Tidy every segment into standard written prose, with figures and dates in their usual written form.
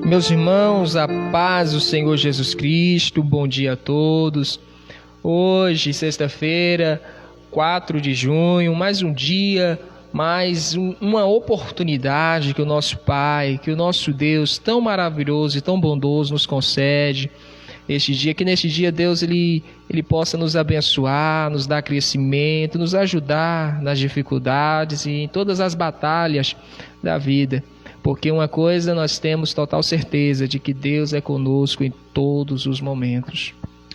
Meus irmãos, a paz do Senhor Jesus Cristo, bom dia a todos. Hoje, sexta-feira, 4 de junho, mais um dia, uma oportunidade que o nosso Pai, que o nosso Deus tão maravilhoso e tão bondoso nos concede. Este dia, que neste dia Deus ele possa nos abençoar, nos dar crescimento, nos ajudar nas dificuldades e em todas as batalhas da vida. Porque uma coisa nós temos total certeza de que Deus é conosco em todos os momentos.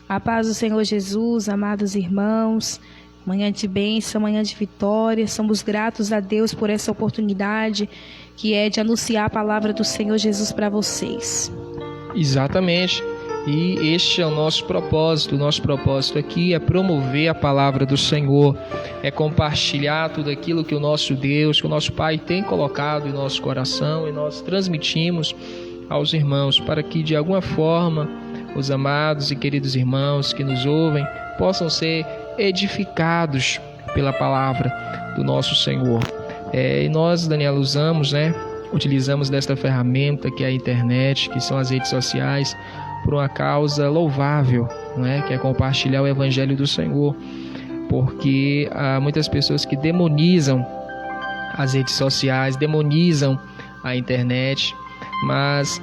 A paz do Senhor Jesus, amados irmãos, manhã de bênção, manhã de vitória. Somos gratos a Deus por essa oportunidade que é de anunciar a palavra do Senhor Jesus para vocês. Exatamente. E este é o nosso propósito. O nosso propósito aqui é promover a palavra do Senhor, é compartilhar tudo aquilo que o nosso Deus, que o nosso Pai tem colocado em nosso coração e nós transmitimos aos irmãos, para que de alguma forma os amados e queridos irmãos que nos ouvem possam ser edificados pela palavra do nosso Senhor. E nós, Daniela, utilizamos desta ferramenta que é a internet, que são as redes sociais, por uma causa louvável, que é compartilhar o Evangelho do Senhor, porque há muitas pessoas que demonizam as redes sociais, demonizam a internet, mas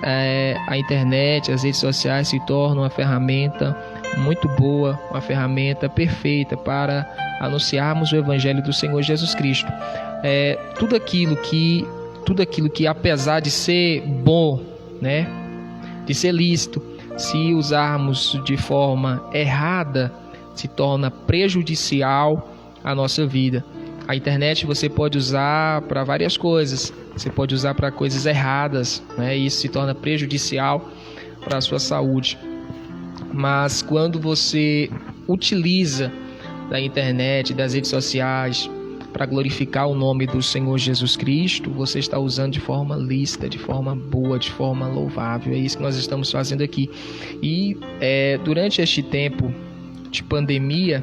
a internet, as redes sociais se tornam uma ferramenta muito boa, uma ferramenta perfeita para anunciarmos o Evangelho do Senhor Jesus Cristo. Tudo aquilo que apesar de ser bom, de ser lícito, se usarmos de forma errada, se torna prejudicial à nossa vida. A internet você pode usar para várias coisas, você pode usar para coisas erradas, e isso se torna prejudicial para a sua saúde. Mas quando você utiliza da internet, das redes sociais, para glorificar o nome do Senhor Jesus Cristo, você está usando de forma lícita, de forma boa, de forma louvável. É isso que nós estamos fazendo aqui. E durante este tempo de pandemia,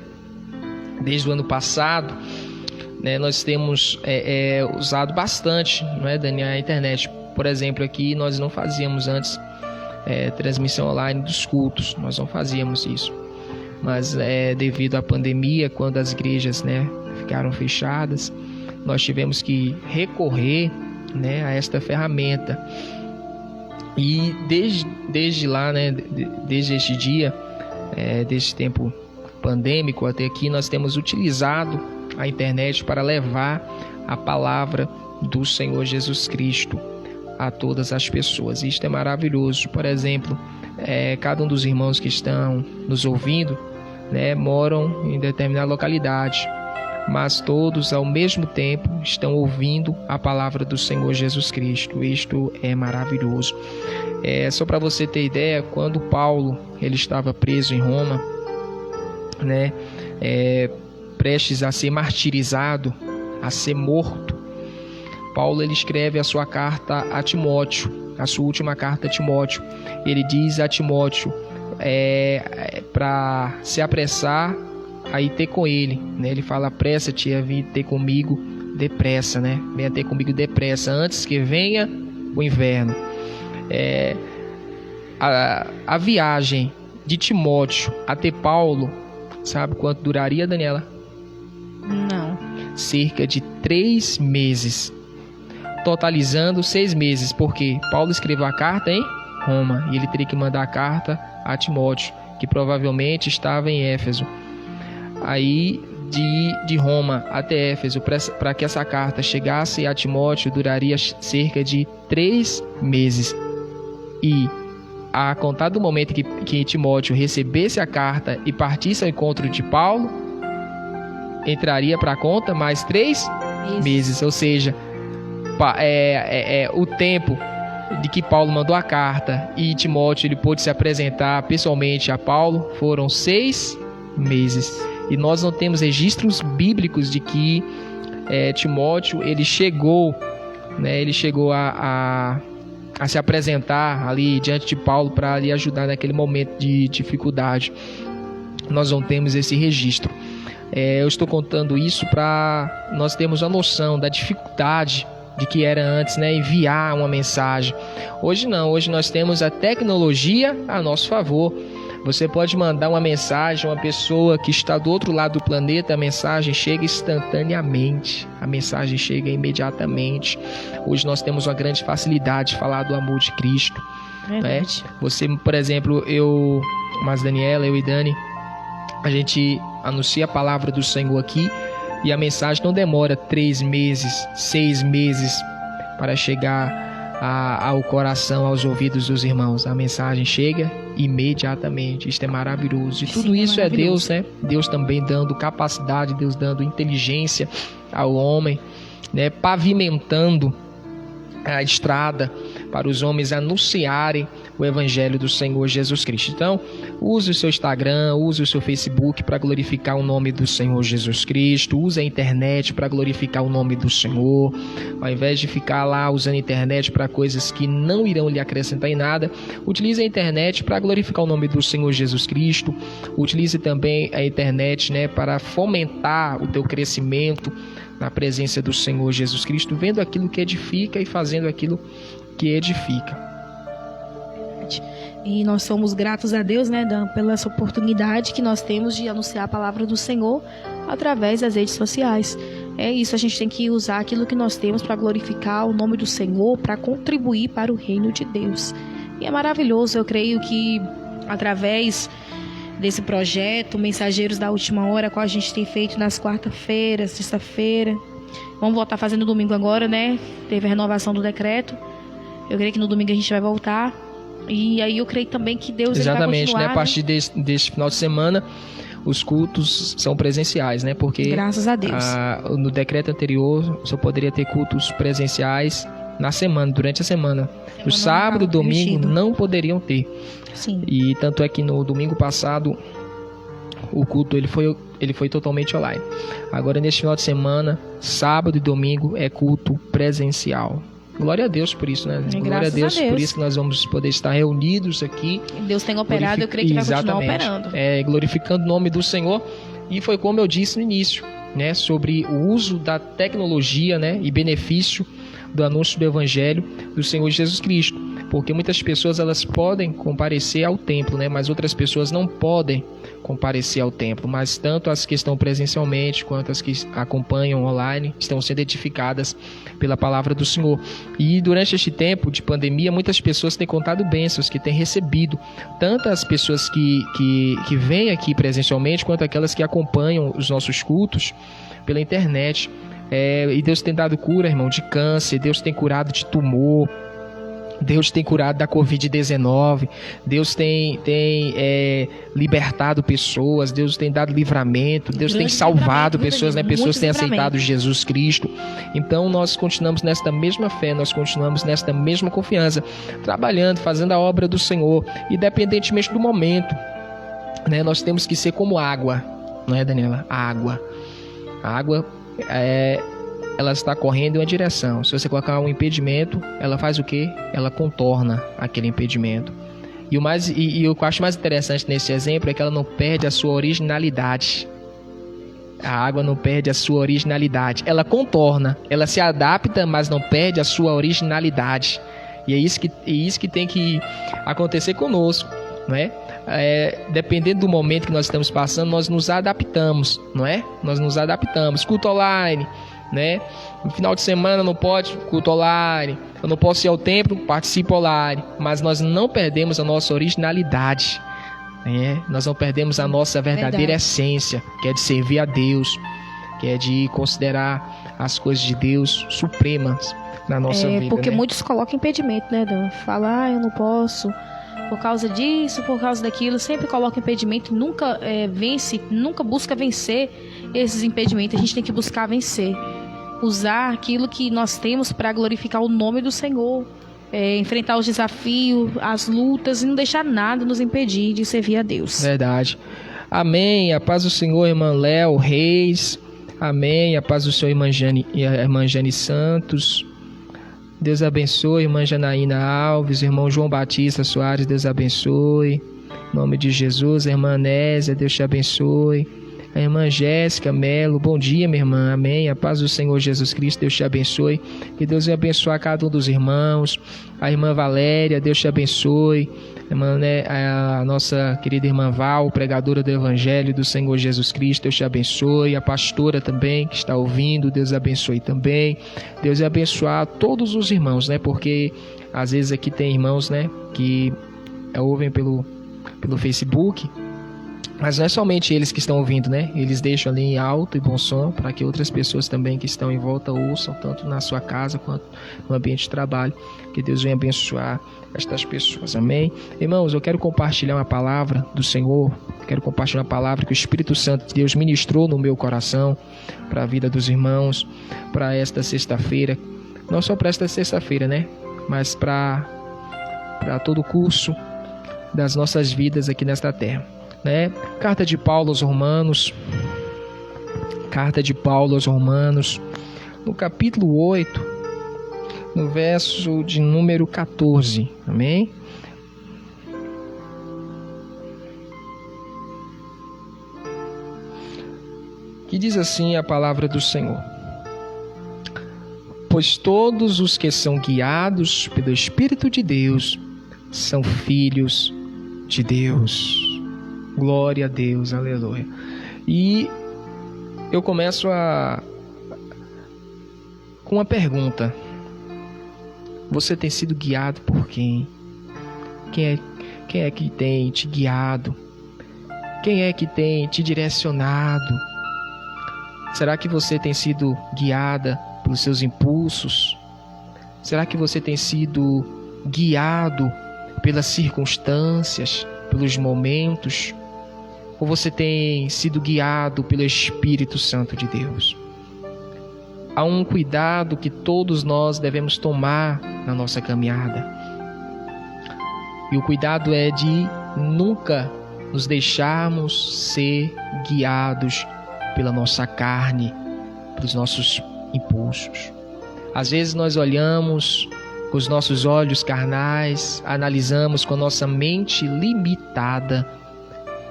desde o ano passado, nós temos usado bastante, Daniel, a internet. Por exemplo, aqui nós não fazíamos antes transmissão online dos cultos, nós não fazíamos isso. Mas devido à pandemia, quando as igrejas ficaram fechadas, nós tivemos que recorrer a esta ferramenta. E desde lá, desde este dia, deste tempo pandêmico até aqui, nós temos utilizado a internet para levar a palavra do Senhor Jesus Cristo a todas as pessoas. Isto é maravilhoso. Por exemplo, cada um dos irmãos que estão nos ouvindo moram em determinada localidade, mas todos ao mesmo tempo estão ouvindo a palavra do Senhor Jesus Cristo. Isto é maravilhoso. Só para você ter ideia, quando Paulo ele estava preso em Roma, prestes a ser martirizado, a ser morto, Paulo ele escreve a sua carta a Timóteo, a sua última carta a Timóteo. Ele diz a Timóteo para se apressar a ir ter com ele, Ele fala: apressa-te a vir ter comigo depressa, Venha ter comigo depressa, antes que venha o inverno. A viagem de Timóteo até Paulo, sabe quanto duraria, Daniela? Não. Cerca de 3 meses, totalizando 6 meses, porque Paulo escreveu a carta em Roma e ele teria que mandar a carta a Timóteo, que provavelmente estava em Éfeso. Aí de Roma até Éfeso, para que essa carta chegasse a Timóteo, duraria cerca de 3 meses. E a contar do momento que Timóteo recebesse a carta e partisse ao encontro de Paulo, entraria para a conta mais 3 meses. Ou seja, o tempo de que Paulo mandou a carta e Timóteo ele pôde se apresentar pessoalmente a Paulo foram 6 meses. E nós não temos registros bíblicos de que Timóteo ele chegou a se apresentar ali diante de Paulo para lhe ajudar naquele momento de dificuldade. Nós não temos esse registro. Eu estou contando isso para nós termos a noção da dificuldade de que era antes, né? Enviar uma mensagem. Hoje não, hoje nós temos a tecnologia a nosso favor. Você pode mandar uma mensagem a uma pessoa que está do outro lado do planeta, a mensagem chega instantaneamente, a mensagem chega imediatamente. Hoje nós temos uma grande facilidade de falar do amor de Cristo. Né? Você, por exemplo, eu e Dani, a gente anuncia a palavra do Senhor aqui e a mensagem não demora 3 meses, 6 meses para chegar ao coração, aos ouvidos dos irmãos. A mensagem chega imediatamente. Isso é maravilhoso. E tudo isso é Deus, né? Deus também dando capacidade, Deus dando inteligência ao homem, né? Pavimentando a estrada para os homens anunciarem o Evangelho do Senhor Jesus Cristo. Então, use o seu Instagram, use o seu Facebook para glorificar o nome do Senhor Jesus Cristo, use a internet para glorificar o nome do Senhor, ao invés de ficar lá usando a internet para coisas que não irão lhe acrescentar em nada, utilize a internet para glorificar o nome do Senhor Jesus Cristo, utilize também a internet, né, para fomentar o teu crescimento na presença do Senhor Jesus Cristo, vendo aquilo que edifica e fazendo aquilo que edifica. E nós somos gratos a Deus, né, pela essa oportunidade que nós temos de anunciar a palavra do Senhor através das redes sociais. É isso, a gente tem que usar aquilo que nós temos para glorificar o nome do Senhor, para contribuir para o reino de Deus. E é maravilhoso, eu creio que através desse projeto, Mensageiros da Última Hora, qual a gente tem feito nas quarta-feiras, sexta-feira. Vamos voltar fazendo domingo agora, né? Teve a renovação do decreto. Eu creio que no domingo a gente vai voltar. E aí eu creio também que Deus vai continuar. Exatamente, né? A partir deste final de semana, os cultos são presenciais, né? Porque graças a Deus. No decreto anterior, só poderia ter cultos presenciais na semana, durante a semana. O sábado e domingo não poderiam ter. Sim. E tanto é que no domingo passado o culto ele foi totalmente online. Agora neste final de semana, sábado e domingo é culto presencial. Glória a Deus por isso, né? Glória a Deus por isso que nós vamos poder estar reunidos aqui. Deus tem operado, eu creio que vai continuar operando. Glorificando o nome do Senhor. E foi como eu disse no início, né? Sobre o uso da tecnologia, né? E benefício do anúncio do Evangelho do Senhor Jesus Cristo. Porque muitas pessoas elas podem comparecer ao templo, né? Mas outras pessoas não podem comparecer ao templo. Mas tanto as que estão presencialmente quanto as que acompanham online estão sendo edificadas pela palavra do Senhor. E durante este tempo de pandemia, muitas pessoas têm contado bênçãos que têm recebido. Tanto as pessoas que vêm aqui presencialmente quanto aquelas que acompanham os nossos cultos pela internet. E Deus tem dado cura, irmão, de câncer. Deus tem curado de tumor. Deus tem curado da Covid-19, Deus tem libertado pessoas, Deus tem dado livramento, Deus tem salvado pessoas, né? Pessoas têm aceitado Jesus Cristo. Então nós continuamos nesta mesma fé, nós continuamos nesta mesma confiança, trabalhando, fazendo a obra do Senhor, independentemente do momento, né? Nós temos que ser como água, não é, Daniela? A água ela está correndo em uma direção. Se você colocar um impedimento, ela faz o quê? Ela contorna aquele impedimento. E o que eu acho mais interessante nesse exemplo é que ela não perde a sua originalidade. A água não perde a sua originalidade. Ela contorna, ela se adapta, mas não perde a sua originalidade. E é isso que tem que acontecer conosco, não é? Dependendo do momento que nós estamos passando, nós nos adaptamos, não é? Nós nos adaptamos. Culto online, né? No final de semana não pode culto online, eu não posso ir ao templo, participo online, mas nós não perdemos a nossa originalidade, né? Nós não perdemos a nossa verdadeira essência, que é de servir a Deus, que é de considerar as coisas de Deus supremas na nossa vida. Porque né? Muitos colocam impedimento, né, Dan? Fala, eu não posso por causa disso, por causa daquilo, sempre coloca impedimento, nunca nunca busca vencer esses impedimentos. A gente tem que buscar vencer, usar aquilo que nós temos para glorificar o nome do Senhor, enfrentar os desafios, as lutas e não deixar nada nos impedir de servir a Deus. Verdade. Amém. A paz do Senhor, irmã Léo Reis. Amém. A paz do Senhor, irmã Jane Santos. Deus abençoe, irmã Janaína Alves, irmão João Batista Soares, Deus abençoe. Em nome de Jesus, irmã Nésia, Deus te abençoe. A irmã Jéssica Melo, bom dia, minha irmã, amém. A paz do Senhor Jesus Cristo, Deus te abençoe. Que Deus venha abençoar cada um dos irmãos. A irmã Valéria, Deus te abençoe. Irmã, a nossa querida irmã Val, pregadora do Evangelho do Senhor Jesus Cristo, Deus te abençoe. A pastora também que está ouvindo, Deus abençoe também. Deus vai abençoar todos os irmãos, porque às vezes aqui tem irmãos, que ouvem pelo Facebook, mas não é somente eles que estão ouvindo, eles deixam ali em alto e bom som para que outras pessoas também que estão em volta ouçam, tanto na sua casa quanto no ambiente de trabalho. Que Deus venha abençoar estas pessoas, amém? Irmãos, eu quero compartilhar uma palavra do Senhor, quero compartilhar uma palavra que o Espírito Santo de Deus ministrou no meu coração para a vida dos irmãos, para esta sexta-feira, não só para esta sexta-feira, mas para todo o curso das nossas vidas aqui nesta terra. Carta de Paulo aos Romanos, no capítulo 8, no verso de número 14, amém? Que diz assim a palavra do Senhor: pois todos os que são guiados pelo Espírito de Deus são filhos de Deus. Glória a Deus, aleluia. E eu começo com uma pergunta: você tem sido guiado por quem? Quem é que tem te guiado? Quem é que tem te direcionado? Será que você tem sido guiada pelos seus impulsos? Será que você tem sido guiado pelas circunstâncias, pelos momentos? Ou você tem sido guiado pelo Espírito Santo de Deus? Há um cuidado que todos nós devemos tomar na nossa caminhada. E o cuidado é de nunca nos deixarmos ser guiados pela nossa carne, pelos nossos impulsos. Às vezes nós olhamos com os nossos olhos carnais, analisamos com a nossa mente limitada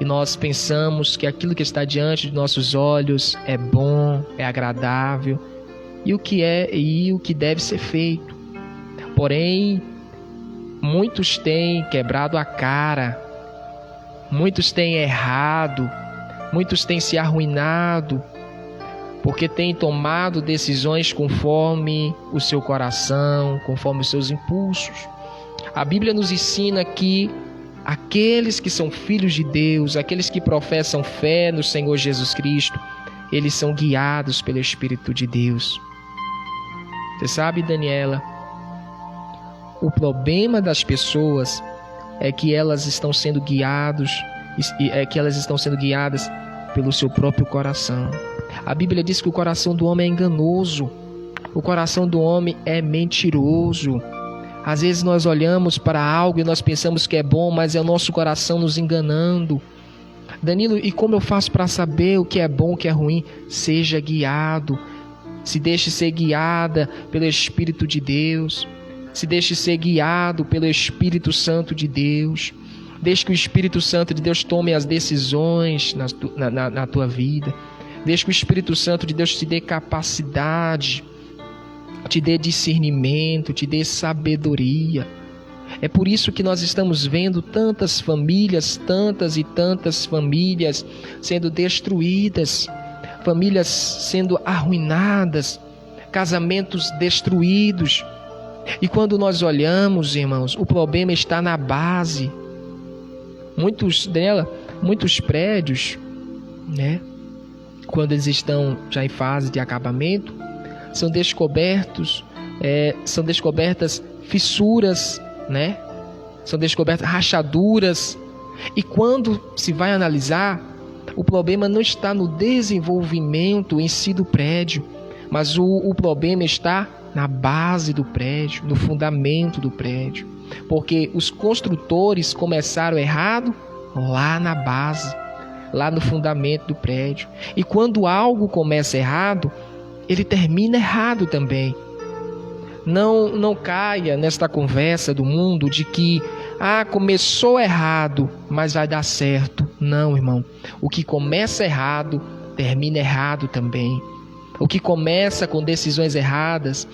e nós pensamos que aquilo que está diante de nossos olhos é bom, é agradável e o que deve ser feito. Porém, muitos têm quebrado a cara, muitos têm errado, muitos têm se arruinado, porque têm tomado decisões conforme o seu coração, conforme os seus impulsos. A Bíblia nos ensina que aqueles que são filhos de Deus, aqueles que professam fé no Senhor Jesus Cristo, eles são guiados pelo Espírito de Deus. Você sabe, Daniela, o problema das pessoas é que elas estão sendo guiadas pelo seu próprio coração. A Bíblia diz que o coração do homem é enganoso, o coração do homem é mentiroso. Às vezes nós olhamos para algo e nós pensamos que é bom, mas é o nosso coração nos enganando. Danilo, e como eu faço para saber o que é bom, o que é ruim? Seja guiado, se deixe ser guiada pelo Espírito de Deus, se deixe ser guiado pelo Espírito Santo de Deus. Deixe que o Espírito Santo de Deus tome as decisões na tua vida. Deixe que o Espírito Santo de Deus te dê capacidade, te dê discernimento, te dê sabedoria. É por isso que nós estamos vendo tantas e tantas famílias sendo destruídas, famílias sendo arruinadas, casamentos destruídos. E quando nós olhamos, irmãos, o problema está na base. Muitos prédios, quando eles estão já em fase de acabamento, são descobertas fissuras, são descobertas rachaduras. E quando se vai analisar, o problema não está no desenvolvimento em si do prédio, mas o problema está na base do prédio, no fundamento do prédio. Porque os construtores começaram errado lá na base, lá no fundamento do prédio. E quando algo começa errado, ele termina errado também. Não caia nesta conversa do mundo de que começou errado, mas vai dar certo. Não, irmão. O que começa errado, termina errado também. O que começa com decisões erradas,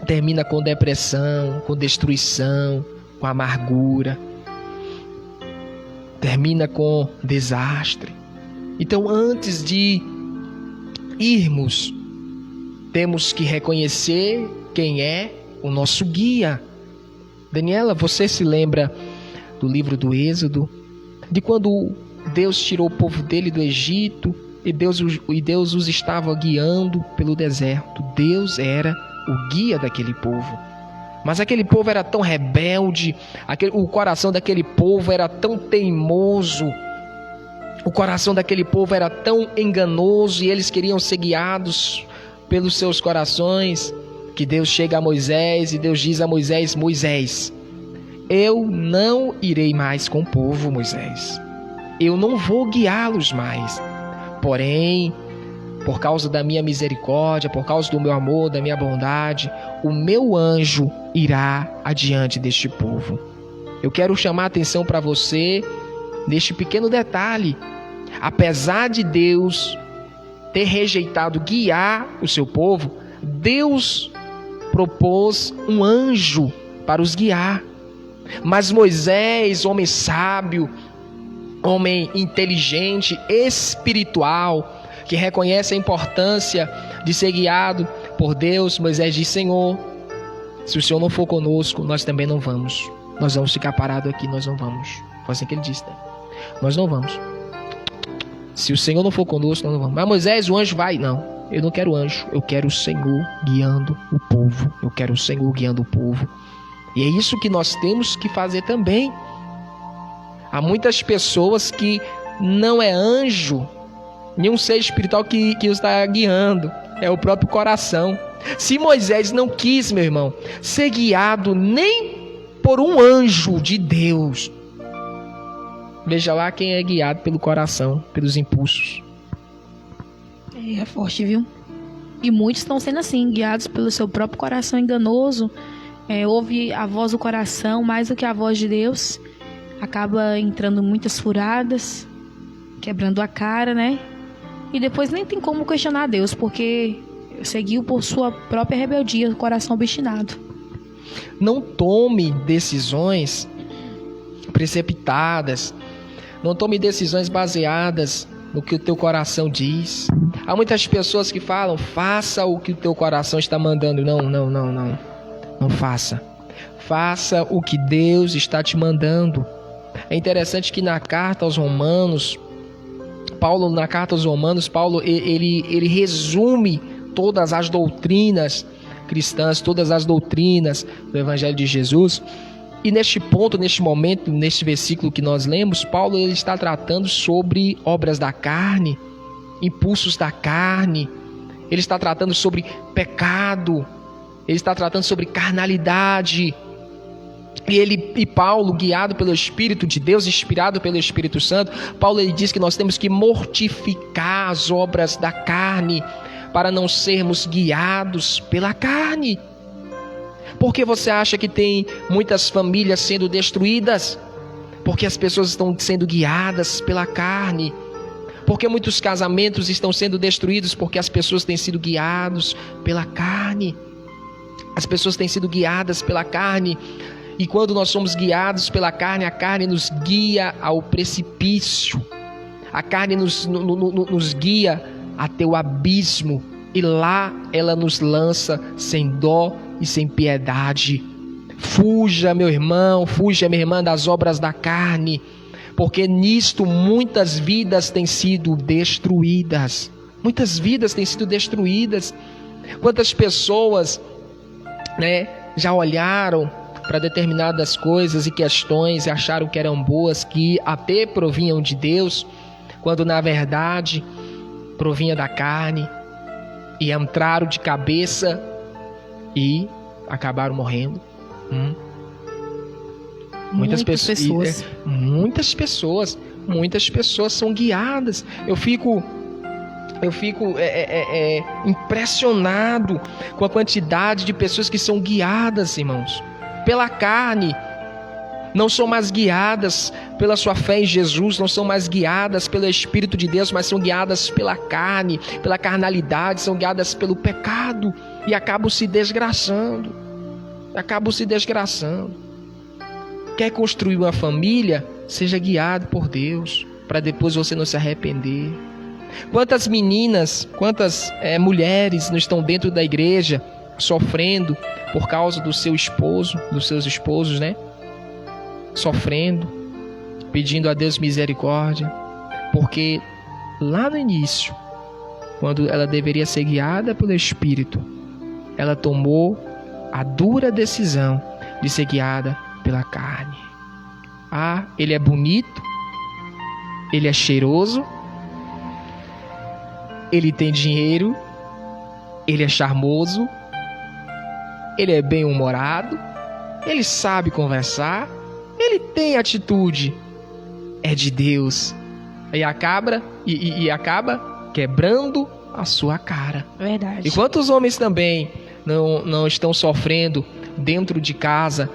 termina com depressão, com destruição, com amargura. Termina com desastre. Então, antes de irmos, temos que reconhecer quem é o nosso guia. Daniela, você se lembra do livro do Êxodo? De quando Deus tirou o povo dele do Egito e Deus os estava guiando pelo deserto. Deus era o guia daquele povo. Mas aquele povo era tão rebelde, o coração daquele povo era tão teimoso, o coração daquele povo era tão enganoso e eles queriam ser guiados pelos seus corações, que Deus chega a Moisés e Deus diz a Moisés: Moisés, eu não irei mais com o povo, Moisés. Eu não vou guiá-los mais. Porém, por causa da minha misericórdia, por causa do meu amor, da minha bondade, o meu anjo irá adiante deste povo. Eu quero chamar a atenção para você neste pequeno detalhe. Apesar de Deus ter rejeitado guiar o seu povo, Deus propôs um anjo para os guiar. Mas Moisés, homem sábio, homem inteligente, espiritual, que reconhece a importância de ser guiado por Deus, Moisés diz: Senhor, se o Senhor não for conosco, nós também não vamos. Nós vamos ficar parados aqui, nós não vamos. Foi assim que ele disse, né? Nós não vamos. Se o Senhor não for conosco, nós não vamos. Mas Moisés, o anjo vai? Não, eu não quero anjo. Eu quero o Senhor guiando o povo. Eu quero o Senhor guiando o povo. E é isso que nós temos que fazer também. Há muitas pessoas que não é anjo, nenhum ser espiritual que os está guiando. É o próprio coração. Se Moisés não quis, meu irmão, ser guiado nem por um anjo de Deus, veja lá quem é guiado pelo coração, pelos impulsos. É forte, viu? E muitos estão sendo assim, guiados pelo seu próprio coração enganoso. Ouve a voz do coração mais do que a voz de Deus. Acaba entrando muitas furadas, quebrando a cara, né? E depois nem tem como questionar Deus, porque seguiu por sua própria rebeldia, o coração obstinado. Não tome decisões precipitadas. Não tome decisões baseadas no que o teu coração diz. Há muitas pessoas que falam: faça o que o teu coração está mandando. Não. Não faça. Faça o que Deus está te mandando. É interessante que na carta aos Romanos, Paulo ele resume todas as doutrinas cristãs, todas as doutrinas do Evangelho de Jesus. E neste ponto, neste momento, neste versículo que nós lemos, Paulo ele está tratando sobre obras da carne, impulsos da carne. Ele está tratando sobre pecado. Ele está tratando sobre carnalidade. E Paulo, guiado pelo Espírito de Deus, inspirado pelo Espírito Santo, Paulo ele diz que nós temos que mortificar as obras da carne para não sermos guiados pela carne. Por que você acha que tem muitas famílias sendo destruídas? Porque as pessoas estão sendo guiadas pela carne. Porque muitos casamentos estão sendo destruídos porque as pessoas têm sido guiadas pela carne. As pessoas têm sido guiadas pela carne. E quando nós somos guiados pela carne, a carne nos guia ao precipício. A carne nos guia até o abismo. E lá ela nos lança sem dó e sem piedade. Fuja, meu irmão, fuja, minha irmã, das obras da carne. Porque nisto muitas vidas têm sido destruídas. Muitas vidas têm sido destruídas. Quantas pessoas, já olharam para determinadas coisas e questões e acharam que eram boas, que até provinham de Deus, quando na verdade provinha da carne, e entraram de cabeça e acabaram morrendo. Muitas pessoas são guiadas. Eu fico impressionado com a quantidade de pessoas que são guiadas, irmãos, pela carne. não são mais guiadas pela sua fé em Jesus, não são mais guiadas pelo Espírito de Deus, mas são guiadas pela carne, pela carnalidade, são guiadas pelo pecado e acabam se desgraçando. Quer construir uma família? Seja guiado por Deus, para depois você não se arrepender. Quantas meninas, quantas mulheres não estão dentro da igreja sofrendo por causa do seu esposo, dos seus esposos, né? Sofrendo, pedindo a Deus misericórdia, porque lá no início, quando ela deveria ser guiada pelo Espírito, ela tomou a dura decisão de ser guiada pela carne. Ah, ele é bonito, ele é cheiroso, ele tem dinheiro, ele é charmoso, ele é bem-humorado, ele sabe conversar, ele tem atitude, é de Deus. E acaba quebrando a sua cara. Verdade. E quantos homens também não estão sofrendo dentro de casa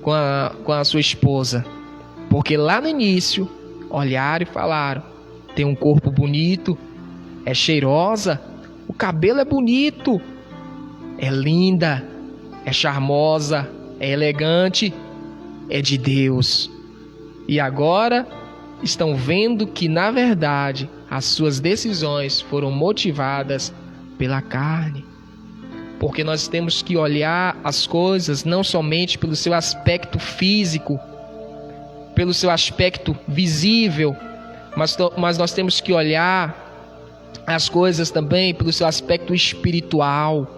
com a sua esposa? Porque lá no início olharam e falaram: tem um corpo bonito, é cheirosa, o cabelo é bonito, é linda, é charmosa, é elegante, é de Deus. E agora estão vendo que, na verdade, as suas decisões foram motivadas pela carne. Porque nós temos que olhar as coisas não somente pelo seu aspecto físico, pelo seu aspecto visível, mas nós temos que olhar as coisas também pelo seu aspecto espiritual.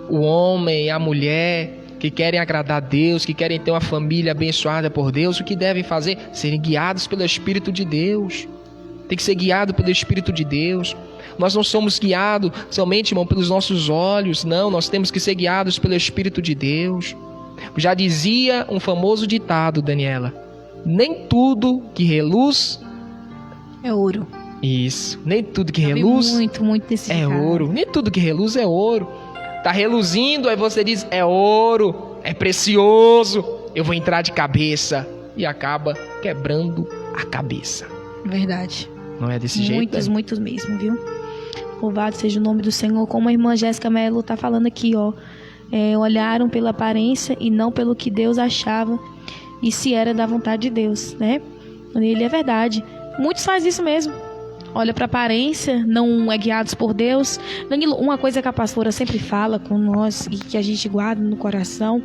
O homem e a mulher que querem agradar a Deus, que querem ter uma família abençoada por Deus, o que devem fazer? Serem guiados pelo Espírito de Deus. Tem que ser guiado pelo Espírito de Deus. Nós não somos guiados somente, irmão, pelos nossos olhos. Não, nós temos que ser guiados pelo Espírito de Deus. Já dizia um famoso ditado, Daniela: nem tudo que reluz é ouro. Isso, nem tudo que reluz muito desse é ouro. Nem tudo que reluz é ouro. Tá reluzindo, aí você diz: é ouro, é precioso, eu vou entrar de cabeça. E acaba quebrando a cabeça. Verdade. Não é desse jeito? Muitos mesmo, viu? Louvado seja o nome do Senhor. Como a irmã Jéssica Melo tá falando aqui, ó. Olharam pela aparência e não pelo que Deus achava e se era da vontade de Deus, né? Ele é verdade. Muitos fazem isso mesmo. Olha para a aparência, não é guiados por Deus. Danilo, uma coisa que a pastora sempre fala com nós e que a gente guarda no coração,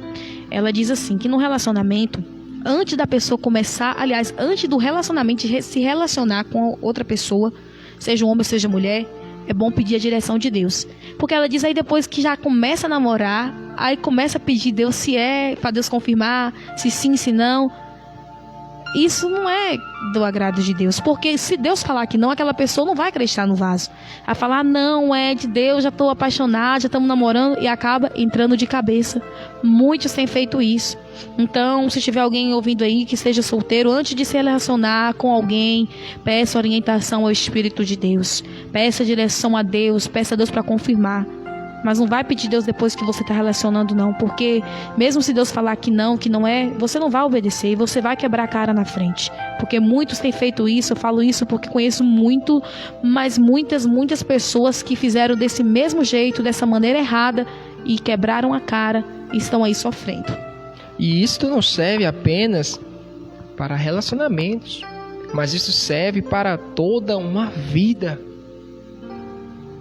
ela diz assim, que no relacionamento, antes da pessoa começar, aliás, antes do relacionamento se relacionar com outra pessoa, seja um homem, seja mulher, é bom pedir a direção de Deus. Porque ela diz aí depois que já começa a namorar, aí começa a pedir Deus se é, para Deus confirmar, se sim, se não. Isso não é do agrado de Deus, porque se Deus falar que não, aquela pessoa não vai acreditar no vaso. Vai falar: não, é de Deus, já estou apaixonado, já estamos namorando, e acaba entrando de cabeça. Muitos têm feito isso. Então, se tiver alguém ouvindo aí que esteja solteiro, antes de se relacionar com alguém, peça orientação ao Espírito de Deus, peça direção a Deus, peça a Deus para confirmar. Mas não vai pedir Deus depois que você está relacionando, não. Porque mesmo se Deus falar que não é, você não vai obedecer e você vai quebrar a cara na frente. Porque muitos têm feito isso. Eu falo isso porque conheço muitas pessoas que fizeram desse mesmo jeito, dessa maneira errada, e quebraram a cara e estão aí sofrendo. E isto não serve apenas para relacionamentos, mas isso serve para toda uma vida.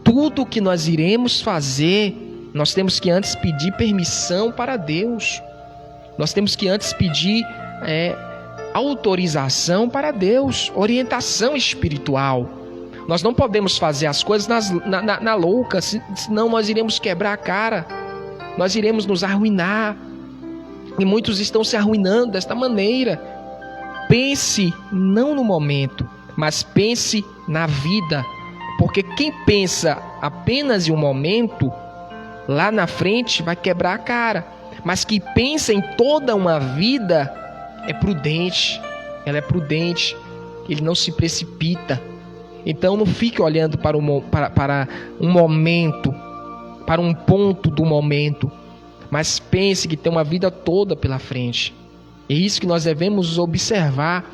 Tudo que nós iremos fazer, nós temos que antes pedir permissão para Deus. Nós temos que antes pedir autorização para Deus, orientação espiritual. Nós não podemos fazer as coisas na louca, senão nós iremos quebrar a cara, nós iremos nos arruinar. E muitos estão se arruinando desta maneira. Pense não no momento, mas pense na vida. Porque quem pensa apenas em um momento, lá na frente vai quebrar a cara. Mas quem pensa em toda uma vida é prudente. Ela é prudente. Ele não se precipita. Então não fique olhando para um momento, para um ponto do momento. Mas pense que tem uma vida toda pela frente. É isso que nós devemos observar.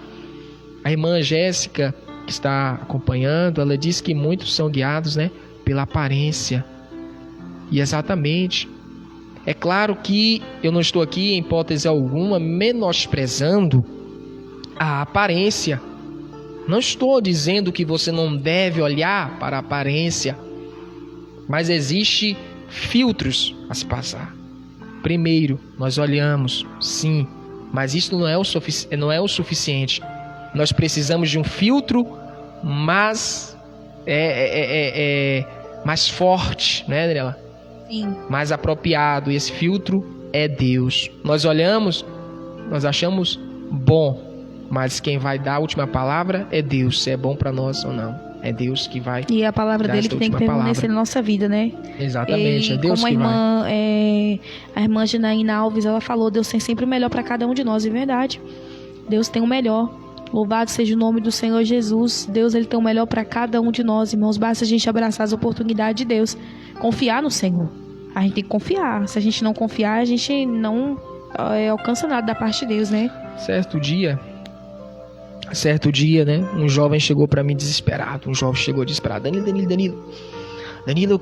A irmã Jéssica, que está acompanhando, ela diz que muitos são guiados, né, pela aparência. E exatamente. É claro que eu não estou aqui, em hipótese alguma, menosprezando a aparência. Não estou dizendo que você não deve olhar para a aparência, mas existe filtros a se passar. Primeiro, nós olhamos, sim, mas isso não é o suficiente. Nós precisamos de um filtro mais forte, né, Daniela? Sim. Mais apropriado. E esse filtro é Deus. Nós olhamos, nós achamos bom, mas quem vai dar a última palavra é Deus, se é bom para nós ou não. É Deus que vai. E a palavra dele que tem que permanecer na nossa vida, né? Exatamente, é Deus como que vai. A irmã Janaína Alves, ela falou, Deus tem sempre o melhor para cada um de nós, é verdade. Deus tem o melhor. Louvado seja o nome do Senhor Jesus. Deus, ele tem o melhor para cada um de nós, irmãos. Basta a gente abraçar as oportunidades de Deus. Confiar no Senhor. A gente tem que confiar. Se a gente não confiar, a gente não alcança nada da parte de Deus, né? Certo dia, né? Um jovem chegou para mim desesperado. Danilo, eu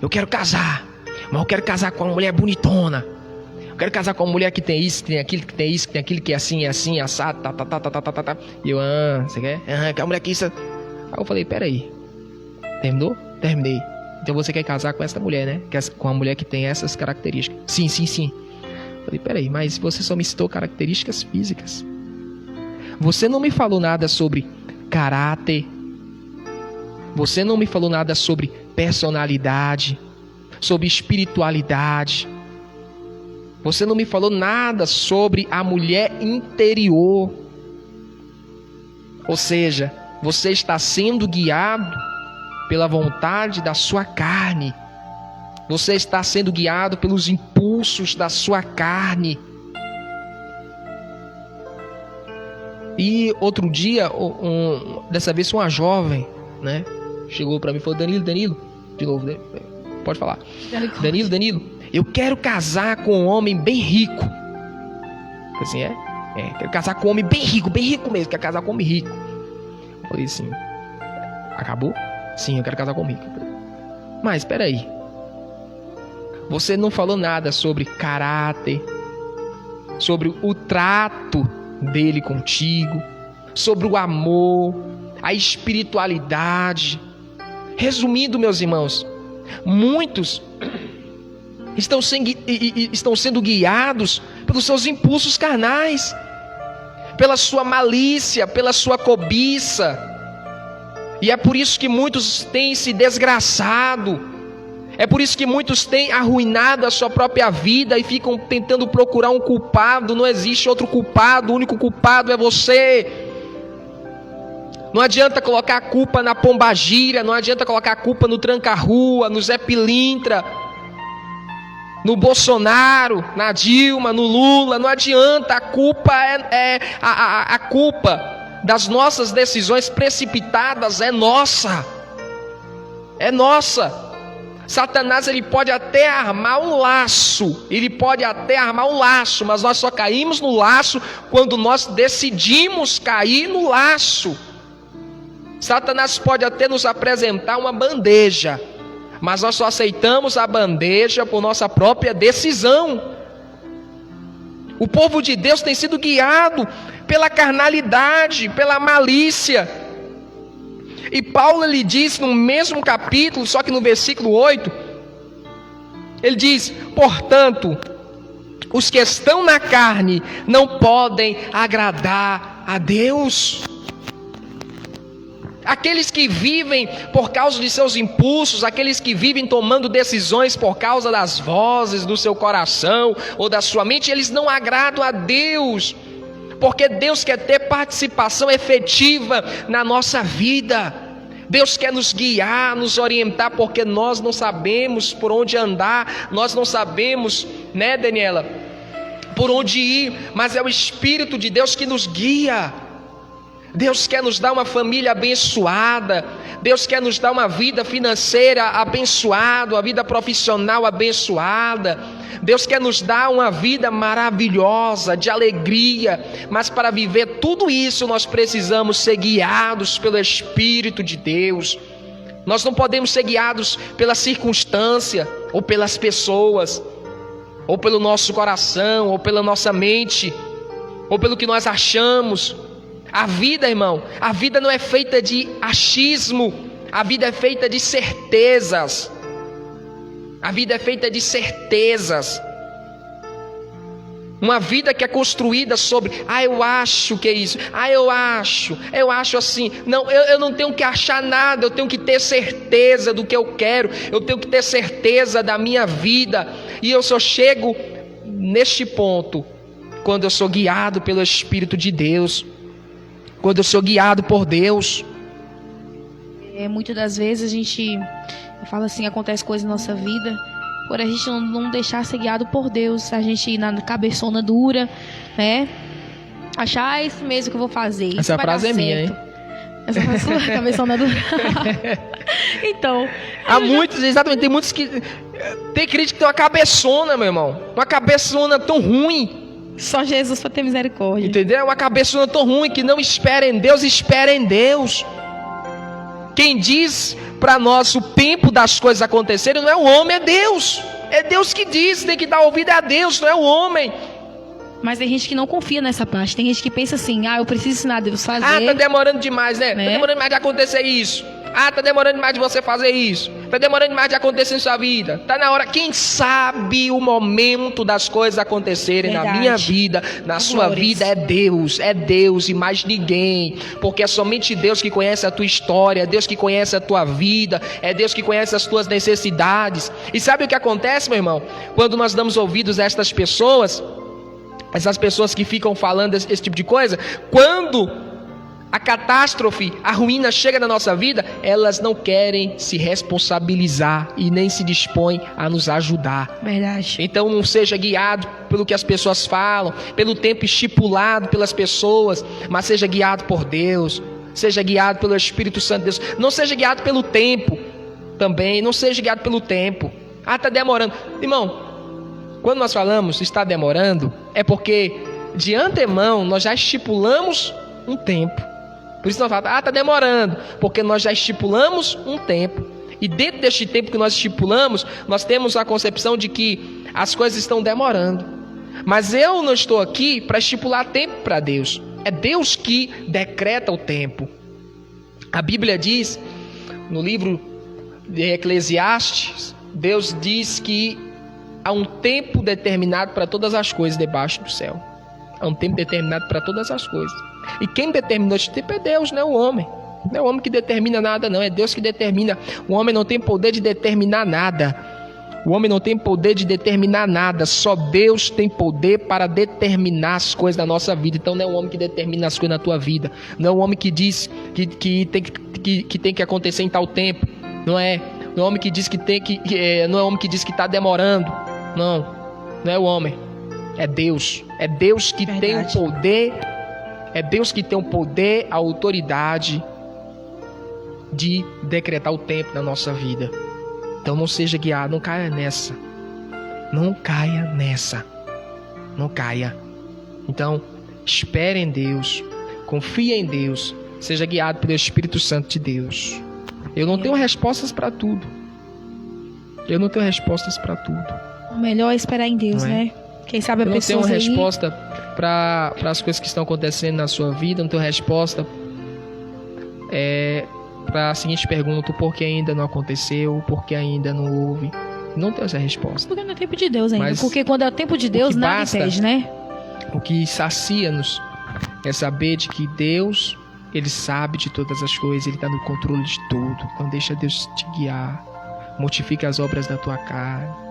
quero casar. Mas eu quero casar com uma mulher bonitona. Eu quero casar com uma mulher que tem isso, que tem aquilo, que tem isso, que tem aquilo, que é assim, assado, tá. E eu, você quer? Que a mulher que isso. Aí eu falei, peraí. Terminou? Terminei. Então você quer casar com essa mulher, né? Com uma mulher que tem essas características. Sim. Eu falei, peraí, mas você só me citou características físicas. Você não me falou nada sobre caráter. Você não me falou nada sobre personalidade, sobre espiritualidade. Você não me falou nada sobre a mulher interior. Ou seja, você está sendo guiado pela vontade da sua carne. Você está sendo guiado pelos impulsos da sua carne. E outro dia, dessa vez uma jovem, né, chegou para mim e falou, Danilo, de novo, né? Pode falar. Danilo, eu quero casar com um homem bem rico. Assim, quero casar com um homem bem rico mesmo, quero casar com um homem rico. Eu falei assim, acabou? Sim, eu quero casar com um rico. Mas, espera aí. Você não falou nada sobre caráter, sobre o trato dele contigo, sobre o amor, a espiritualidade. Resumindo, meus irmãos, muitos estão sendo guiados pelos seus impulsos carnais, pela sua malícia, pela sua cobiça. E é por isso que muitos têm se desgraçado. É por isso que muitos têm arruinado a sua própria vida e ficam tentando procurar um culpado. Não existe outro culpado, o único culpado é você. Não adianta colocar a culpa na pombagira, não adianta colocar a culpa no tranca-rua, no Zé Pilintra, no Bolsonaro, na Dilma, no Lula. Não adianta, a culpa a culpa das nossas decisões precipitadas é nossa. É nossa. Satanás, ele pode até armar um laço, mas nós só caímos no laço quando nós decidimos cair no laço. Satanás pode até nos apresentar uma bandeja, mas nós só aceitamos a bandeja por nossa própria decisão. O povo de Deus tem sido guiado pela carnalidade, pela malícia. E Paulo, ele diz no mesmo capítulo, só que no versículo 8, ele diz, portanto, os que estão na carne não podem agradar a Deus. Aqueles que vivem por causa de seus impulsos, aqueles que vivem tomando decisões por causa das vozes do seu coração ou da sua mente, eles não agradam a Deus, porque Deus quer ter participação efetiva na nossa vida. Deus quer nos guiar, nos orientar, porque nós não sabemos por onde andar, nós não sabemos, né, Daniela, por onde ir, mas é o Espírito de Deus que nos guia. Deus quer nos dar uma família abençoada. Deus quer nos dar uma vida financeira abençoada, uma vida profissional abençoada. Deus quer nos dar uma vida maravilhosa, de alegria. Mas para viver tudo isso, nós precisamos ser guiados pelo Espírito de Deus. Nós não podemos ser guiados pela circunstância, ou pelas pessoas, ou pelo nosso coração, ou pela nossa mente, ou pelo que nós achamos. A vida, irmão, a vida não é feita de achismo, a vida é feita de certezas. A vida é feita de certezas. Uma vida que é construída sobre, eu acho que é isso, eu acho assim. Não, eu não tenho que achar nada, eu tenho que ter certeza do que eu quero, eu tenho que ter certeza da minha vida. E eu só chego neste ponto quando eu sou guiado pelo Espírito de Deus, quando eu sou guiado por Deus. Muitas das vezes eu falo assim, acontece coisa na nossa vida, por a gente não deixar ser guiado por Deus, a gente ir na cabeçona dura, né? Achar, é isso mesmo que eu vou fazer. Essa frase é minha, hein? Essa frase é sua, cabeçona dura. Então. Há muitos, exatamente, tem muitos que. Tem crente que tem uma cabeçona, meu irmão. Uma cabeçona tão ruim. Só Jesus para ter misericórdia. Entendeu? Uma cabeçona tão ruim que não espera em Deus, espera em Deus. Quem diz para nós o tempo das coisas acontecerem não é o homem, é Deus. É Deus que diz, tem que dar ouvido a Deus, não é o homem. Mas tem gente que não confia nessa parte. Tem gente que pensa assim, eu preciso ensinar Deus a fazer. Tá demorando demais, né? Tá demorando demais de acontecer isso. Tá demorando demais de você fazer isso. Tá demorando demais de acontecer em sua vida. Tá na hora. Quem sabe o momento das coisas acontecerem na minha vida, na sua vida, é Deus e mais ninguém. Porque é somente Deus que conhece a tua história, é Deus que conhece a tua vida, é Deus que conhece as tuas necessidades. E sabe o que acontece, meu irmão? Quando nós damos ouvidos a estas pessoas, essas pessoas que ficam falando esse tipo de coisa, quando a catástrofe, a ruína chega na nossa vida, elas não querem se responsabilizar e nem se dispõem a nos ajudar. Verdade. Então não seja guiado pelo que as pessoas falam, pelo tempo estipulado pelas pessoas, mas seja guiado por Deus, seja guiado pelo Espírito Santo de Deus. Não seja guiado pelo tempo também, não seja guiado pelo tempo. Tá demorando. Irmão, quando nós falamos está demorando, é porque de antemão nós já estipulamos um tempo. Por isso nós falamos, está demorando, porque nós já estipulamos um tempo. E dentro deste tempo que nós estipulamos, nós temos a concepção de que as coisas estão demorando. Mas eu não estou aqui para estipular tempo para Deus. É Deus que decreta o tempo. A Bíblia diz, no livro de Eclesiastes, Deus diz que há um tempo determinado para todas as coisas debaixo do céu. Há um tempo determinado para todas as coisas. E quem determinou esse tempo é Deus, não é o homem. Não é o homem que determina nada, não. É Deus que determina. O homem não tem poder de determinar nada. O homem não tem poder de determinar nada. Só Deus tem poder para determinar as coisas da nossa vida. Então não é o homem que determina as coisas na tua vida. Não é o homem que diz que tem que acontecer em tal tempo. Não é. Não é o homem que diz não é o homem que diz que está demorando. Não é o homem. É Deus. É Deus que tem o poder. É Deus que tem o poder, a autoridade de decretar o tempo na nossa vida. Então não seja guiado, não caia nessa. Não caia nessa. Não caia. Então, espere em Deus, confie em Deus, seja guiado pelo Espírito Santo de Deus. Eu não tenho respostas para tudo. Eu não tenho respostas para tudo. O melhor é esperar em Deus, né? Quem sabe a pessoa. Eu não tenho resposta para as coisas que estão acontecendo na sua vida. Não tenho resposta para a seguinte pergunta: por que ainda não aconteceu? Por que ainda não houve? Não tenho essa resposta. Porque não é tempo de Deus ainda. Porque quando é o tempo de Deus, nada impede, né? O que sacia-nos é saber de que Deus, Ele sabe de todas as coisas. Ele está no controle de tudo. Então deixa Deus te guiar. Mortifica as obras da tua carne.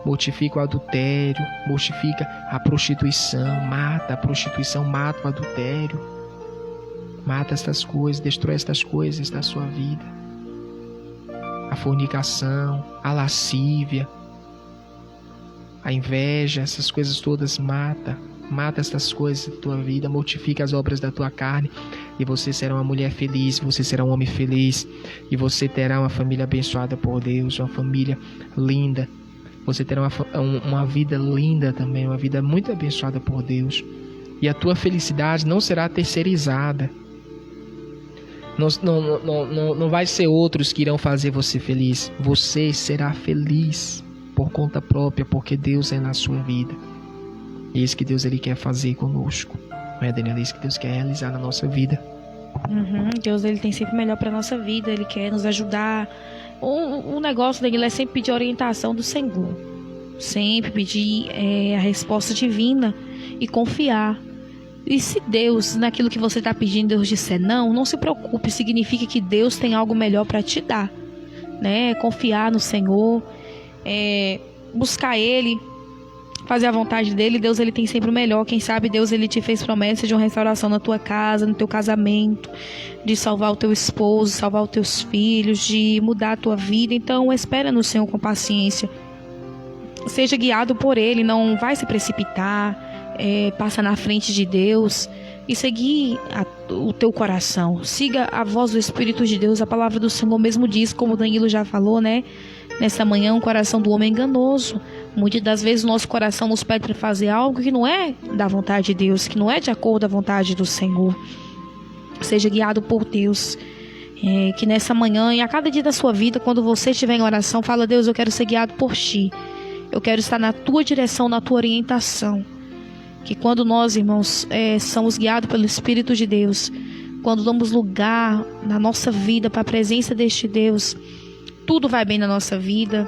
Mortifica o adultério, mortifica a prostituição, mata a prostituição, mata o adultério, mata estas coisas, destrói estas coisas da sua vida. A fornicação, a lascívia, a inveja, essas coisas todas mata. Mata essas coisas da tua vida, mortifica as obras da tua carne, e você será uma mulher feliz, você será um homem feliz, e você terá uma família abençoada por Deus, uma família linda. Você terá uma vida linda também, uma vida muito abençoada por Deus. E a tua felicidade não será terceirizada. Não vai ser outros que irão fazer você feliz. Você será feliz por conta própria, porque Deus é na sua vida. E é isso que Deus ele quer fazer conosco. Não é, Daniela? É isso que Deus quer realizar na nossa vida. Deus ele tem sempre o melhor para nossa vida. Ele quer nos ajudar. O negócio dele é sempre pedir orientação do Senhor. Sempre pedir a resposta divina e confiar. E se Deus, naquilo que você está pedindo, Deus disser não se preocupe. Significa que Deus tem algo melhor para te dar, né? Confiar no Senhor, buscar Ele, fazer a vontade dEle. Deus ele tem sempre o melhor. Quem sabe Deus ele te fez promessa de uma restauração na tua casa, no teu casamento, de salvar o teu esposo, salvar os teus filhos, de mudar a tua vida. Então espera no Senhor com paciência. Seja guiado por Ele, não vai se precipitar. Passa na frente de Deus e seguir o teu coração. Siga a voz do Espírito de Deus. A palavra do Senhor mesmo diz, como Danilo já falou, né? Nessa manhã, o coração do homem é enganoso. Muitas das vezes o nosso coração nos pede para fazer algo que não é da vontade de Deus, que não é de acordo com a vontade do Senhor. Seja guiado por Deus. Que nessa manhã e a cada dia da sua vida, quando você estiver em oração, fala: Deus, eu quero ser guiado por Ti. Eu quero estar na Tua direção, na Tua orientação. Que quando nós, irmãos, somos guiados pelo Espírito de Deus, quando damos lugar na nossa vida para a presença deste Deus, tudo vai bem na nossa vida.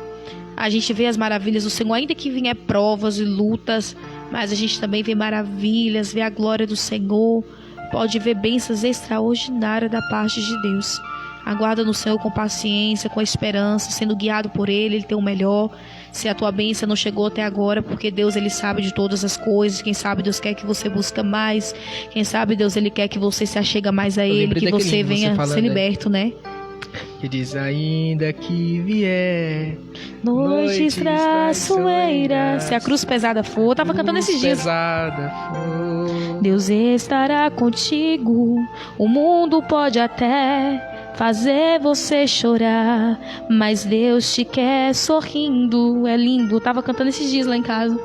A gente vê as maravilhas do Senhor, ainda que venham provas e lutas, mas a gente também vê maravilhas, vê a glória do Senhor, pode ver bênçãos extraordinárias da parte de Deus. Aguarda no Senhor com paciência, com esperança, sendo guiado por Ele, Ele tem o melhor. Se a tua bênção não chegou até agora, porque Deus ele sabe de todas as coisas. Quem sabe Deus quer que você busque mais. Quem sabe Deus ele quer que você se achegue mais a Ele, que você venha ser liberto, né? Que diz: ainda que vier noites traiçoeiras, se a cruz pesada for, eu tava cantando esses dias. Deus estará contigo. O mundo pode até fazer você chorar, mas Deus te quer sorrindo. É lindo. Eu tava cantando esses dias lá em casa.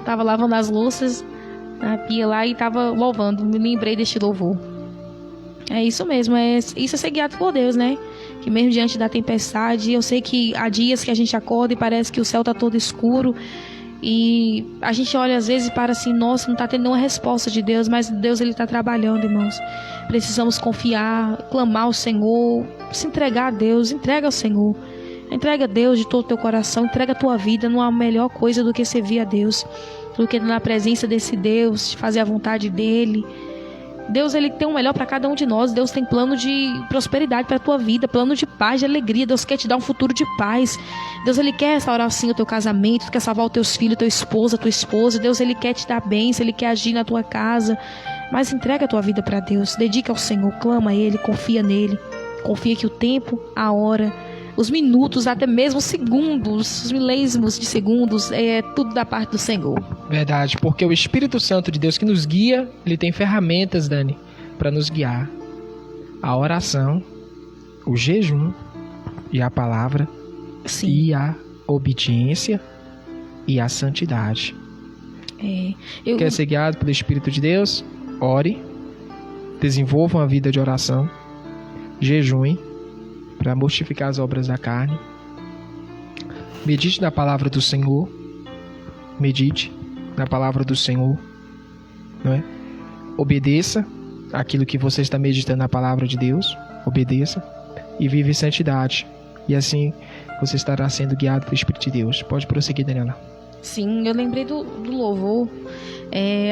Tava lavando as louças na pia lá e tava louvando. Me lembrei deste louvor. É isso mesmo. Isso é ser guiado por Deus, né? Que mesmo diante da tempestade, eu sei que há dias que a gente acorda e parece que o céu tá todo escuro. E a gente olha às vezes e para assim: nossa, não tá tendo nenhuma resposta de Deus. Mas Deus ele tá trabalhando, irmãos. Precisamos confiar, clamar ao Senhor, se entregar a Deus. Entrega ao Senhor. Entrega a Deus de todo o teu coração. Entrega a tua vida. Não há melhor coisa do que servir a Deus, do que na presença desse Deus, fazer a vontade dEle. Deus ele tem o melhor para cada um de nós. Deus tem plano de prosperidade para a tua vida, plano de paz, de alegria. Deus quer te dar um futuro de paz. Deus ele quer restaurar sim o teu casamento, quer salvar os teus filhos, teu esposo, a tua esposa. Deus ele quer te dar bênção, ele quer agir na tua casa. Mas entrega a tua vida para Deus, dedica ao Senhor, clama a Ele, confia nele. Confia que o tempo, a hora, os minutos, até mesmo os segundos, os milésimos de segundos, é tudo da parte do Senhor. Verdade, porque o Espírito Santo de Deus que nos guia, ele tem ferramentas, Dani, para nos guiar. A oração, o jejum e a palavra, sim, e a obediência e a santidade. Quer ser guiado pelo Espírito de Deus? Ore, desenvolva uma vida de oração, jejue para mortificar as obras da carne, medite na palavra do Senhor, não é? Obedeça aquilo que você está meditando na palavra de Deus, obedeça e vive em santidade, e assim você estará sendo guiado pelo Espírito de Deus. Pode prosseguir, Daniela. Sim, eu lembrei do louvor,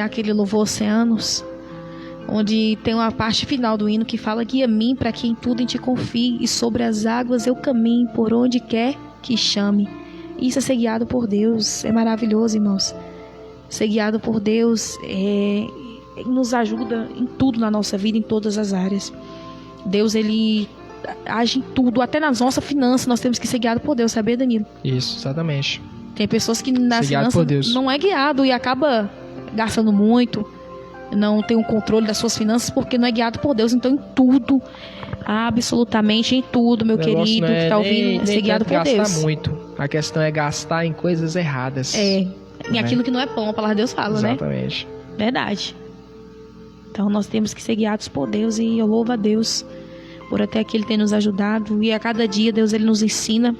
aquele louvor Oceanos, onde tem uma parte final do hino que fala: guia-me para que em tudo em ti confie, e sobre as águas eu caminho por onde quer que chame. Isso é ser guiado por Deus. É maravilhoso, irmãos. Ser guiado por Deus nos ajuda em tudo na nossa vida, em todas as áreas. Deus ele age em tudo, até nas nossas finanças nós temos que ser guiados por Deus, sabia, Danilo? Isso, exatamente. Tem pessoas que nas finanças não é guiado e acaba gastando muito, não tem o controle das suas finanças, porque não é guiado por Deus. Então, em tudo, absolutamente em tudo, meu querido, que está ouvindo, é ser guiado por Deus. Gastar muito. A questão é gastar em coisas erradas. Em aquilo que não é pão, a palavra de Deus fala, Exatamente. né? Verdade. Então, nós temos que ser guiados por Deus, e eu louvo a Deus por até aqui Ele ter nos ajudado, e a cada dia Deus Ele nos ensina.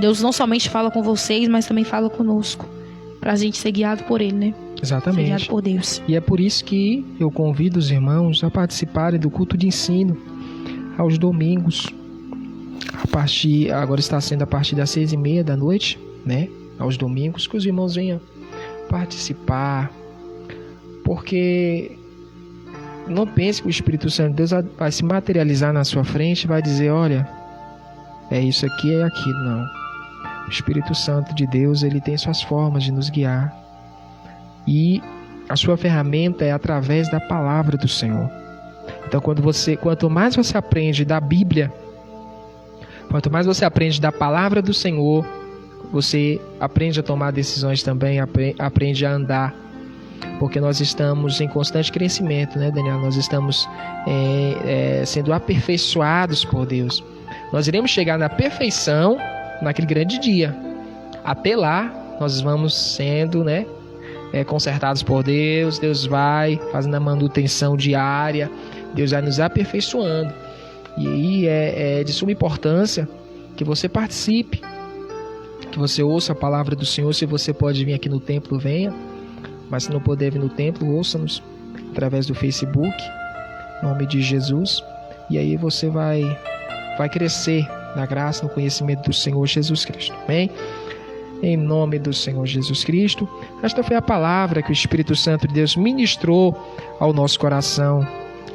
Deus não somente fala com vocês, mas também fala conosco, para a gente ser guiado por Ele, né? Exatamente. Ser guiado por Deus. E é por isso que eu convido os irmãos a participarem do culto de ensino aos domingos. Agora está sendo a partir das 6:30 da noite, né? Aos domingos, que os irmãos venham participar. Porque não pense que o Espírito Santo de Deus vai se materializar na sua frente e vai dizer, olha, é isso aqui, é aquilo. Não. O Espírito Santo de Deus, ele tem suas formas de nos guiar. E a sua ferramenta é através da palavra do Senhor. Então, quanto mais você aprende da Bíblia, quanto mais você aprende da palavra do Senhor, você aprende a tomar decisões também, aprende a andar. Porque nós estamos em constante crescimento, né, Daniel? Nós estamos sendo aperfeiçoados por Deus. Nós iremos chegar na perfeição naquele grande dia. Até lá, nós vamos sendo, né, consertados por Deus. Deus vai fazendo a manutenção diária. Deus vai nos aperfeiçoando. E aí é de suma importância que você participe, que você ouça a palavra do Senhor. Se você pode vir aqui no templo, venha. Mas se não puder vir no templo, ouça-nos através do Facebook, em nome de Jesus. E aí você vai crescer na graça, no conhecimento do Senhor Jesus Cristo. Amém? Em nome do Senhor Jesus Cristo. Esta foi a palavra que o Espírito Santo de Deus ministrou ao nosso coração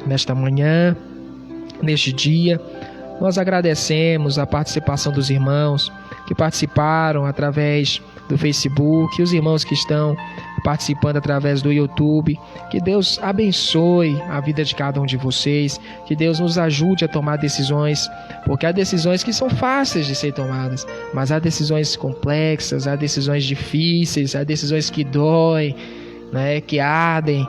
nesta manhã, neste dia. Nós agradecemos a participação dos irmãos que participaram através do Facebook, os irmãos que estão participando através do YouTube. Que Deus abençoe a vida de cada um de vocês, que Deus nos ajude a tomar decisões, porque há decisões que são fáceis de ser tomadas, mas há decisões complexas, há decisões difíceis, há decisões que doem, né, que ardem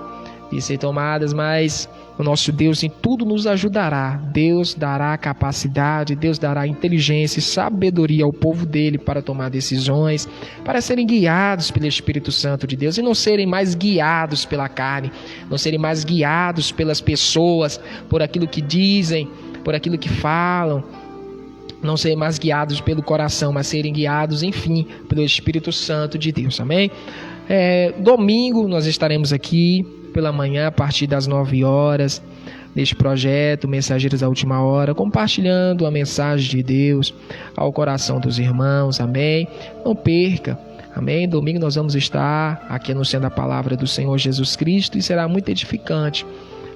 de ser tomadas, mas o nosso Deus em tudo nos ajudará. Deus dará capacidade, Deus dará inteligência e sabedoria ao povo dele para tomar decisões, para serem guiados pelo Espírito Santo de Deus e não serem mais guiados pela carne, não serem mais guiados pelas pessoas, por aquilo que dizem, por aquilo que falam, não serem mais guiados pelo coração, mas serem guiados, enfim, pelo Espírito Santo de Deus. Amém? Domingo nós estaremos aqui pela manhã, a partir das 9 horas, neste projeto Mensageiros da Última Hora, compartilhando a mensagem de Deus ao coração dos irmãos, amém? Não perca, amém? Domingo nós vamos estar aqui anunciando a palavra do Senhor Jesus Cristo e será muito edificante,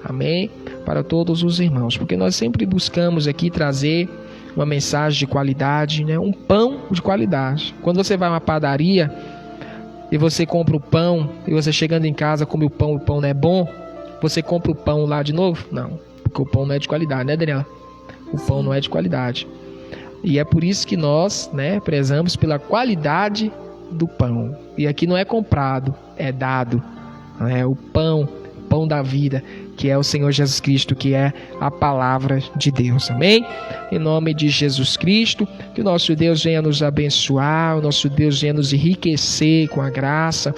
amém? Para todos os irmãos, porque nós sempre buscamos aqui trazer uma mensagem de qualidade, né? Um pão de qualidade. Quando você vai a uma padaria e você compra o pão, e você chegando em casa come o pão não é bom, você compra o pão lá de novo? Não, porque o pão não é de qualidade, né, Daniela? O pão não é de qualidade. E é por isso que nós, né, prezamos pela qualidade do pão. E aqui não é comprado, é dado. É o pão da vida, que é o Senhor Jesus Cristo, que é a palavra de Deus, amém? Em nome de Jesus Cristo, que o nosso Deus venha nos abençoar, o nosso Deus venha nos enriquecer com a graça,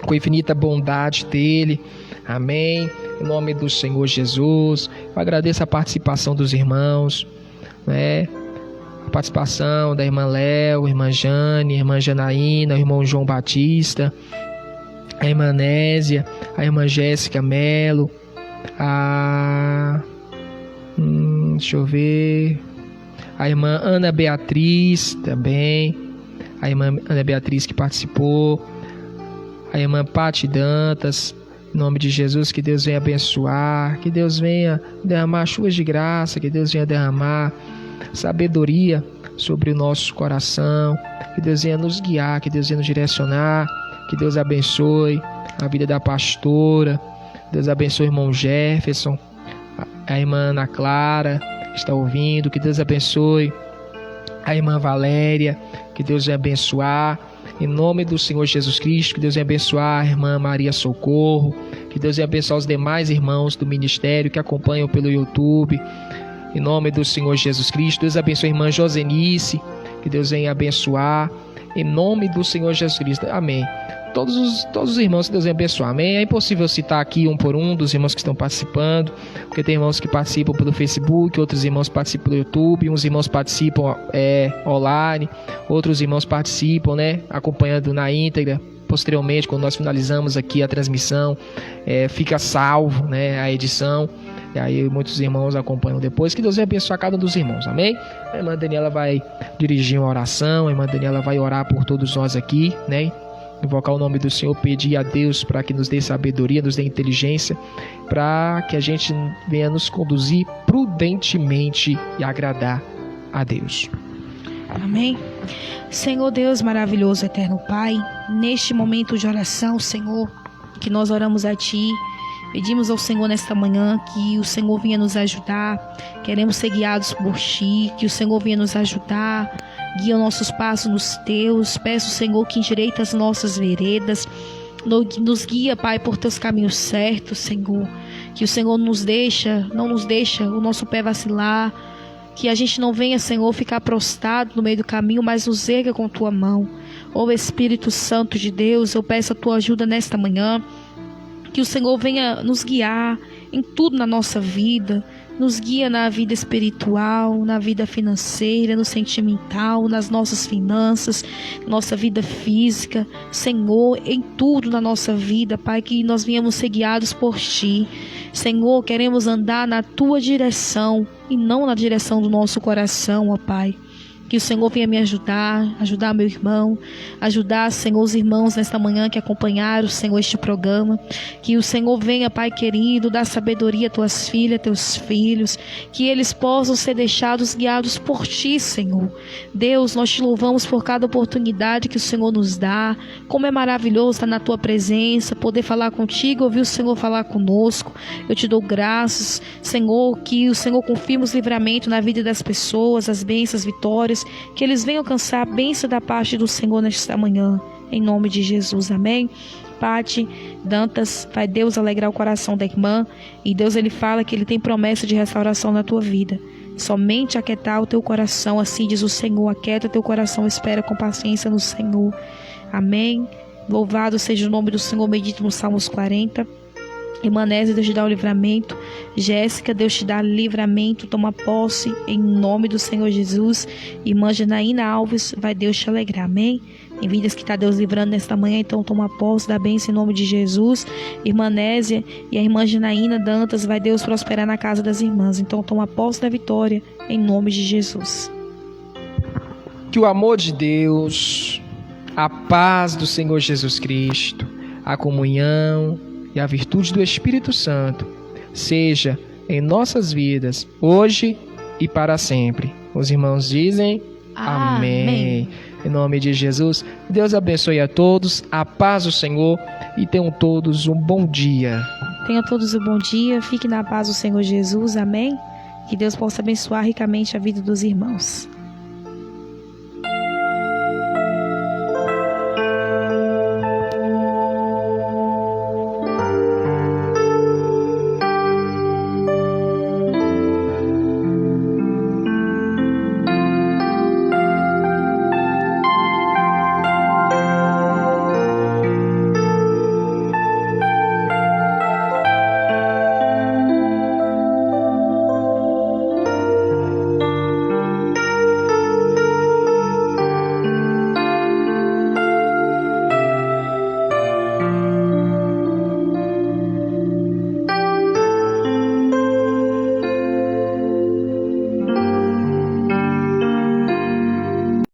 com a infinita bondade dele, amém? Em nome do Senhor Jesus, eu agradeço a participação dos irmãos, né? A participação da irmã Léo, irmã Jane, irmã Janaína, o irmão João Batista, a irmã Nésia, a irmã Jéssica Melo, deixa eu ver, a irmã Ana Beatriz também, a irmã Ana Beatriz que participou, a irmã Pati Dantas, em nome de Jesus, que Deus venha abençoar, que Deus venha derramar chuvas de graça, que Deus venha derramar sabedoria sobre o nosso coração, que Deus venha nos guiar, que Deus venha nos direcionar, que Deus abençoe a vida da pastora, Deus abençoe o irmão Jefferson, a irmã Ana Clara, que está ouvindo, que Deus abençoe a irmã Valéria, que Deus venha abençoar, Em nome do Senhor Jesus Cristo, que Deus venha abençoar a irmã Maria Socorro, que Deus venha abençoar os demais irmãos do ministério que acompanham pelo YouTube. Em nome do Senhor Jesus Cristo, Deus abençoe a irmã Josenice, que Deus venha abençoar. Em nome do Senhor Jesus Cristo. Amém. Todos os irmãos que Deus venha abençoar. Amém. É impossível citar aqui um por um dos irmãos que estão participando, porque tem irmãos que participam pelo Facebook, outros irmãos participam pelo YouTube, uns irmãos participam online, outros irmãos participam, acompanhando na íntegra. Posteriormente, quando nós finalizamos aqui a transmissão, fica salvo, a edição. E aí muitos irmãos acompanham depois. Que Deus venha abençoar cada um dos irmãos, amém? A irmã Daniela vai dirigir uma oração, a irmã Daniela vai orar por todos nós aqui, invocar o nome do Senhor, pedir a Deus para que nos dê sabedoria, nos dê inteligência, para que a gente venha nos conduzir prudentemente e agradar a Deus. Amém. Senhor Deus maravilhoso, eterno Pai, neste momento de oração, Senhor, que nós oramos a Ti, pedimos ao Senhor nesta manhã que o Senhor venha nos ajudar. Queremos ser guiados por Ti, que o Senhor venha nos ajudar. Guia nossos passos nos Teus. Peço, Senhor, que endireita as nossas veredas. Nos guia, Pai, por Teus caminhos certos, Senhor. Que o Senhor não nos deixa o nosso pé vacilar. Que a gente não venha, Senhor, ficar prostrado no meio do caminho, mas nos erga com Tua mão. Ó Espírito Santo de Deus, eu peço a Tua ajuda nesta manhã. Que o Senhor venha nos guiar em tudo na nossa vida. Nos guia na vida espiritual, na vida financeira, no sentimental, nas nossas finanças, nossa vida física. Senhor, em tudo na nossa vida, Pai, que nós venhamos ser guiados por Ti. Senhor, queremos andar na Tua direção e não na direção do nosso coração, ó Pai. Que o Senhor venha me ajudar meu irmão, ajudar, Senhor, os irmãos nesta manhã que acompanharam, Senhor, este programa. Que o Senhor venha, Pai querido, dar sabedoria a Tuas filhas, Teus filhos, que eles possam ser deixados guiados por Ti, Senhor. Deus, nós Te louvamos por cada oportunidade que o Senhor nos dá. Como é maravilhoso estar na Tua presença, poder falar contigo, ouvir o Senhor falar conosco. Eu Te dou graças, Senhor, que o Senhor confirme os livramentos na vida das pessoas, as bênçãos, as vitórias, que eles venham alcançar a bênção da parte do Senhor nesta manhã, em nome de Jesus, amém? Pati Dantas, vai Deus alegrar o coração da irmã, e Deus ele fala que ele tem promessa de restauração na tua vida. Somente aquietar o teu coração, assim diz o Senhor, aquieta teu coração, espera com paciência no Senhor, amém? Louvado seja o nome do Senhor, bendito no Salmos 40. Irmã Nésia, Deus te dá o livramento. Jéssica, Deus te dá livramento. Toma posse em nome do Senhor Jesus. Irmã Janaína Alves, vai Deus te alegrar, amém? Em vidas que está Deus livrando nesta manhã, então toma posse da bênção em nome de Jesus. Irmã Nésia e a irmã Janaína Dantas, vai Deus prosperar na casa das irmãs, então toma posse da vitória em nome de Jesus. Que o amor de Deus, a paz do Senhor Jesus Cristo, a comunhão e a virtude do Espírito Santo seja em nossas vidas, hoje e para sempre. Os irmãos dizem amém. Em nome de Jesus, Deus abençoe a todos, a paz do Senhor, e tenham todos um bom dia. Tenham todos um bom dia, fique na paz do Senhor Jesus, amém? Que Deus possa abençoar ricamente a vida dos irmãos.